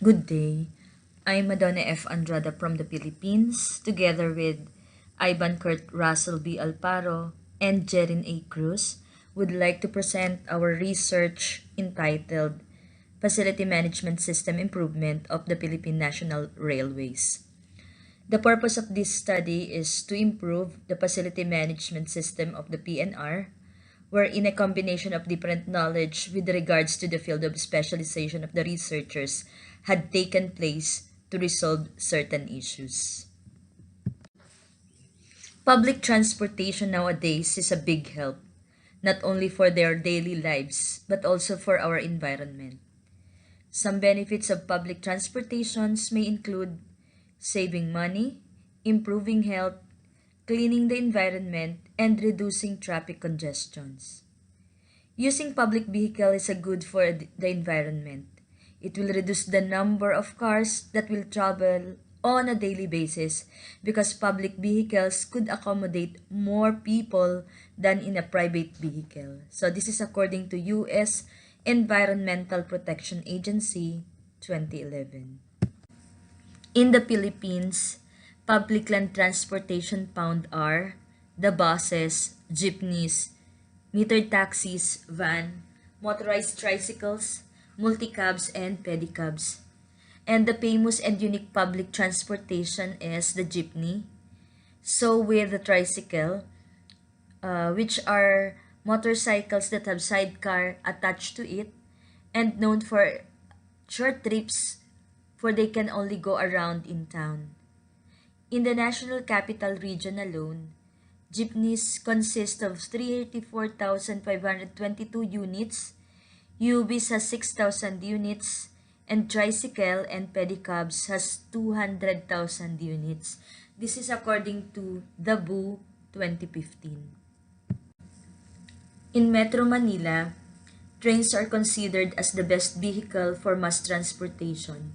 Good day. I'm Madonna F. Andrada from the Philippines, together with Aivan Russel B. Alfaro and Jerren A. Cruz, would like to present our research entitled Facility Management System Improvement of the Philippine National Railways. The purpose of this study is to improve the facility management system of the PNR, wherein a combination of different knowledge with regards to the field of specialization of the researchers had taken place to resolve certain issues. Public transportation nowadays is a big help, not only for their daily lives, but also for our environment. Some benefits of public transportations may include saving money, improving health, cleaning the environment, and reducing traffic congestions. Using public vehicle is a good for the environment. It will reduce the number of cars that will travel on a daily basis because public vehicles could accommodate more people than in a private vehicle. So this is according to US Environmental Protection Agency 2011. In the Philippines, public land transportation found are the buses, jeepneys, metered taxis, van, motorized tricycles, multicabs, and pedicabs. And the famous and unique public transportation is the jeepney. So with the tricycle, which are motorcycles that have sidecar attached to it and known for short trips for they can only go around in town. In the National Capital Region alone, jeepneys consist of 384,522 units, UBs has 6,000 units, and tricycle and pedicabs has 200,000 units. This is according to the BU 2015. In Metro Manila, trains are considered as the best vehicle for mass transportation,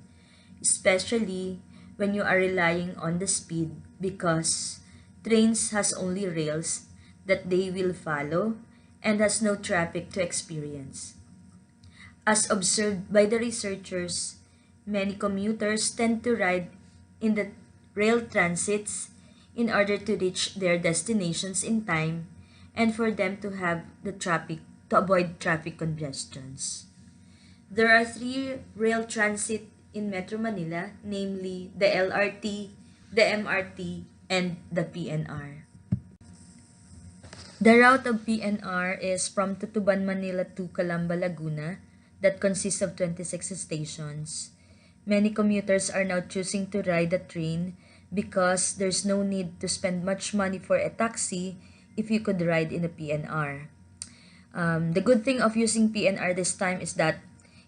especially when you are relying on the speed because trains has only rails that they will follow and has no traffic to experience. As observed by the researchers, many commuters tend to ride in the rail transits in order to reach their destinations in time and for them to have the traffic to avoid traffic congestions. There are three rail transit in Metro Manila, namely the LRT, the MRT, and the PNR. The route of PNR is from Tutuban, Manila to Calamba, Laguna, that consists of 26 stations. Many commuters are now choosing to ride the train because there's no need to spend much money for a taxi if you could ride in a PNR. The good thing of using PNR this time is that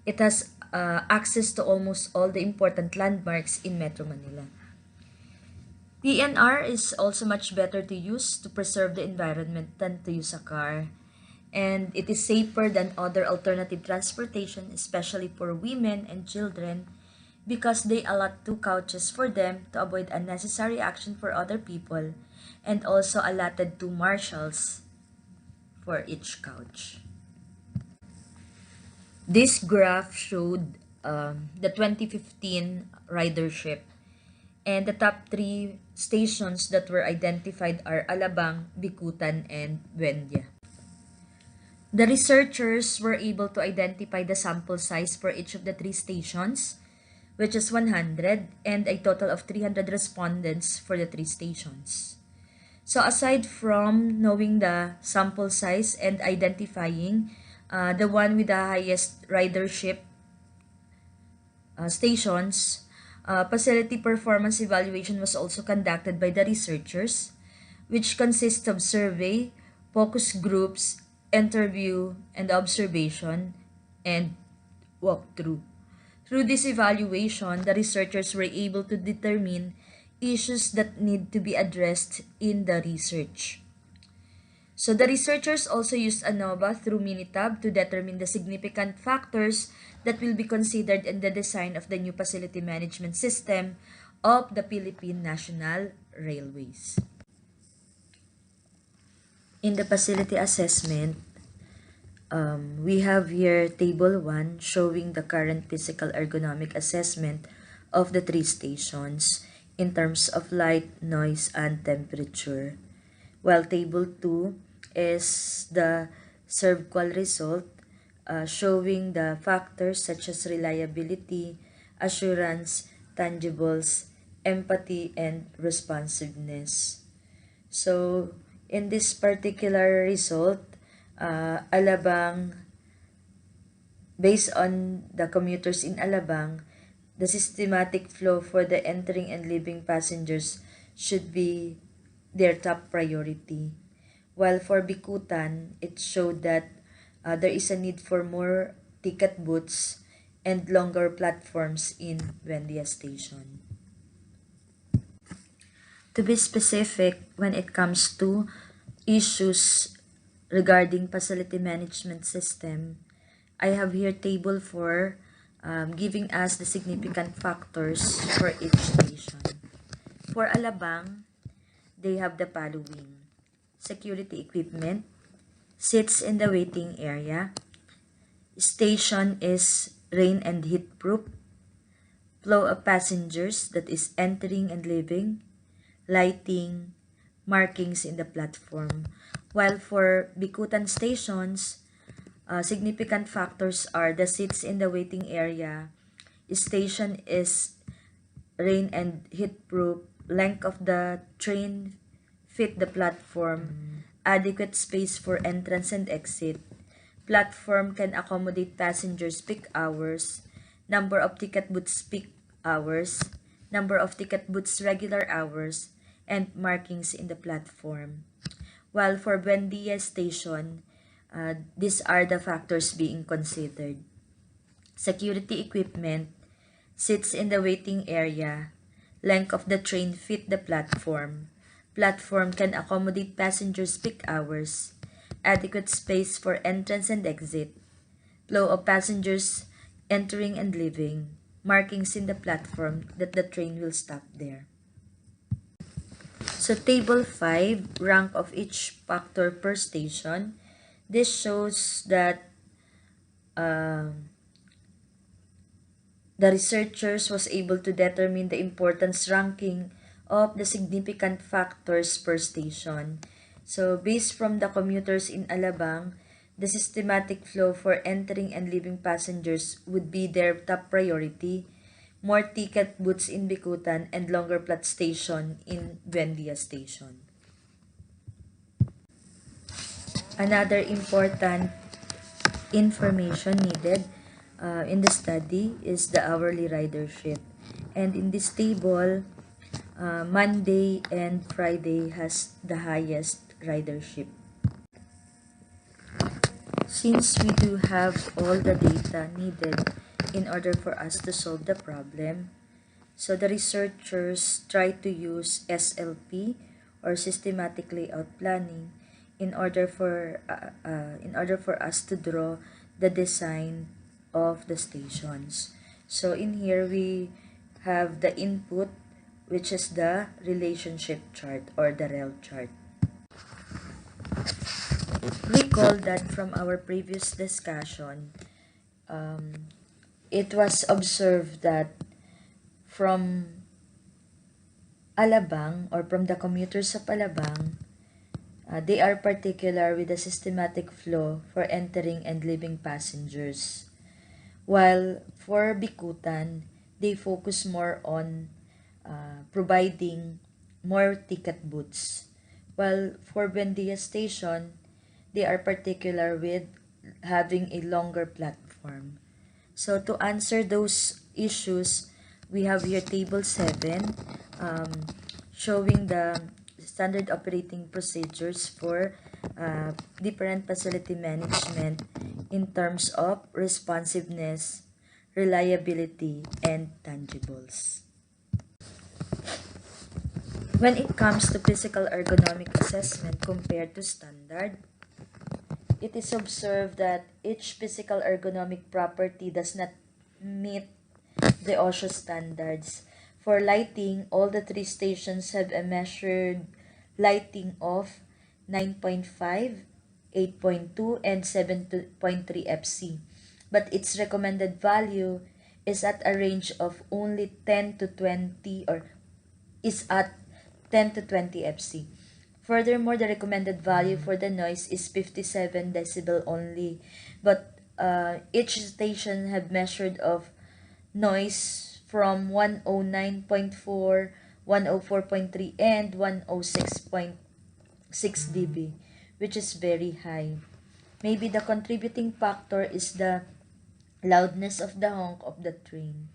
it has access to almost all the important landmarks in Metro Manila. PNR is also much better to use to preserve the environment than to use a car. And it is safer than other alternative transportation, especially for women and children, because they allot two couches for them to avoid unnecessary action for other people, and also allotted two marshals for each couch. This graph showed the 2015 ridership, and the top three stations that were identified are Alabang, Bikutan, and Buendia. The researchers were able to identify the sample size for each of the three stations, which is 100, and a total of 300 respondents for the three stations. So aside from knowing the sample size and identifying the one with the highest ridership stations, facility performance evaluation was also conducted by the researchers, which consists of survey, focus groups, interview, and observation, and walkthrough. Through this evaluation, the researchers were able to determine issues that need to be addressed in the research. So the researchers also used ANOVA through Minitab to determine the significant factors that will be considered in the design of the new facility management system of the Philippine National Railways. In the facility assessment, We have here table 1 showing the current physical ergonomic assessment of the three stations in terms of light, noise, and temperature. While table 2 is the SERVQUAL result showing the factors such as reliability, assurance, tangibles, empathy, and responsiveness. So, in this particular result, Alabang, based on the commuters in Alabang, the systematic flow for the entering and leaving passengers should be their top priority. While for Bikutan, it showed that there is a need for more ticket booths and longer platforms in Buendia Station. To be specific, when it comes to issues regarding facility management system, I have here table 4 giving us the significant factors for each station. For Alabang, they have the following: security equipment, seats in the waiting area, station is rain and heat proof, flow of passengers that is entering and leaving, lighting, markings in the platform. While for Bikutan stations, significant factors are the seats in the waiting area, station is rain and heat proof, length of the train fit the platform, adequate space for entrance and exit, platform can accommodate passengers peak hours, number of ticket booths peak hours, number of ticket booths regular hours, and markings in the platform. While for Buendia Station, these are the factors being considered: security equipment, seats in the waiting area, length of the train fit the platform, platform can accommodate passengers peak hours, adequate space for entrance and exit, flow of passengers entering and leaving, markings in the platform that the train will stop there. So table 5, rank of each factor per station. This shows that the researchers was able to determine the importance ranking of the significant factors per station. So based from the commuters in Alabang, the systematic flow for entering and leaving passengers would be their top priority, more ticket booths in Bikutan, and longer plat station in Buendia Station. Another important information needed in the study is the hourly ridership. And in this table, Monday and Friday has the highest ridership. Since we do have all the data needed in order for us to solve the problem, so the researchers try to use SLP or systematic layout planning in order for us to draw the design of the stations. So in here we have the input, which is the relationship chart or the rel chart. Recall that from our previous discussion, it was observed that from Alabang or from the commuters of Alabang, they are particular with the systematic flow for entering and leaving passengers. While for Bikutan, they focus more on providing more ticket booths. While for Buendia Station, they are particular with having a longer platform. So to answer those issues, we have here table 7 showing the standard operating procedures for different facility management in terms of responsiveness, reliability, and tangibles. When it comes to physical ergonomic assessment compared to standard, it is observed that each physical ergonomic property does not meet the OSHA standards. For lighting, all the three stations have a measured lighting of 9.5, 8.2, and 7.3 FC. But its recommended value is at a range of only 10 to 20 or is at 10 to 20 FC. Furthermore, the recommended value for the noise is 57 decibel only, but each station have measured of noise from 109.4, 104.3, and 106.6 dB, which is very high. Maybe the contributing factor is the loudness of the honk of the train.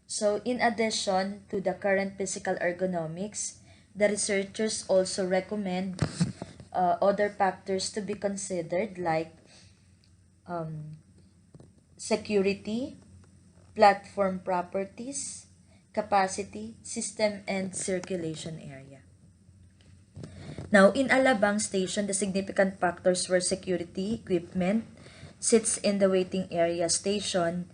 So, in addition to the current physical ergonomics, the researchers also recommend other factors to be considered like security, platform properties, capacity, system, and circulation area. Now, in Alabang Station, the significant factors were security, equipment, seats in the waiting area station,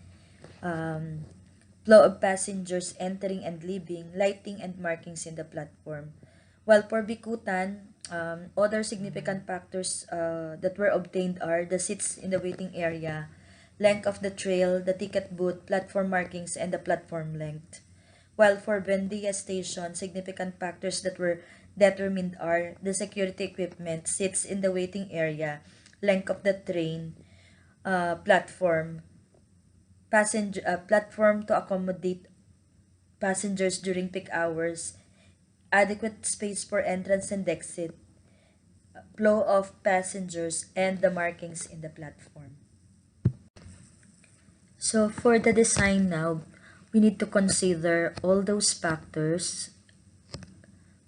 flow of passengers entering and leaving, lighting, and markings in the platform. While for Bikutan, other significant factors that were obtained are the seats in the waiting area, length of the trail, the ticket booth, platform markings, and the platform length. While for Bendia Station, significant factors that were determined are the security equipment, seats in the waiting area, length of the train, platform, platform to accommodate passengers during peak hours, adequate space for entrance and exit, flow of passengers, and the markings in the platform. So for the design now, we need to consider all those factors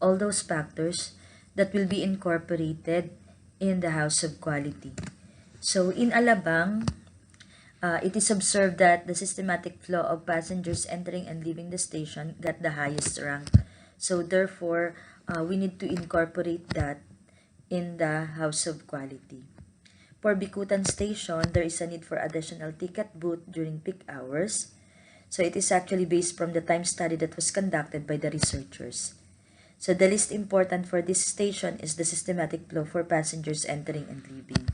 that will be incorporated in the house of quality. So in Alabang, it is observed that the systematic flow of passengers entering and leaving the station got the highest rank. So therefore, we need to incorporate that in the house of quality. For Bikutan Station, there is a need for additional ticket booth during peak hours. So it is actually based from the time study that was conducted by the researchers. So the least important for this station is the systematic flow for passengers entering and leaving.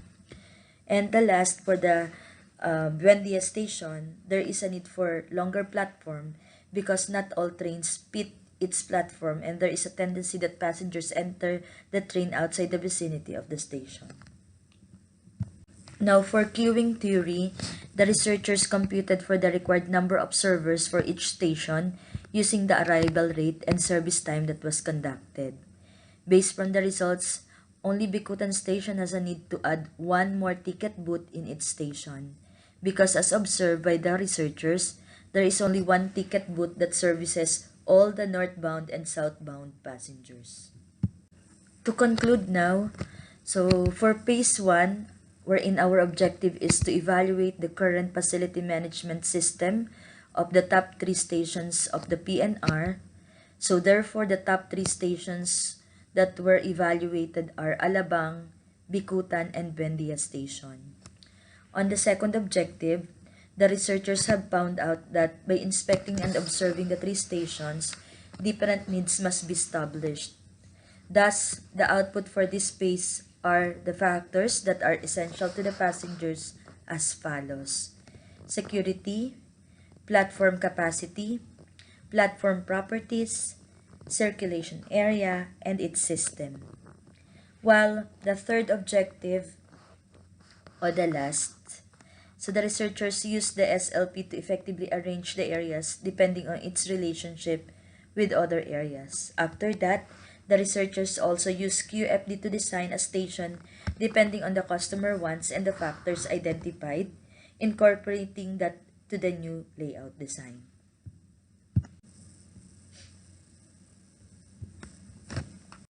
And the last, for the Buendia Station, there is a need for longer platform because not all trains fit its platform and there is a tendency that passengers enter the train outside the vicinity of the station. Now, for queuing theory, the researchers computed for the required number of servers for each station using the arrival rate and service time that was conducted. Based from the results, only Bikutan Station has a need to add one more ticket booth in its station because as observed by the researchers, there is only one ticket booth that services all the northbound and southbound passengers. To conclude now, so for phase 1, wherein our objective is to evaluate the current facility management system of the top 3 stations of the PNR. So therefore, the top 3 stations that were evaluated are Alabang, Bikutan, and Buendia Station. On the second objective, the researchers have found out that by inspecting and observing the 3 stations, different needs must be established. Thus, the output for this phase are the factors that are essential to the passengers as follows: security, platform capacity, platform properties, circulation area, and its system. While the third objective, or the last, so the researchers used the SLP to effectively arrange the areas depending on its relationship with other areas. After that, the researchers also used QFD to design a station depending on the customer wants and the factors identified, incorporating that to the new layout design.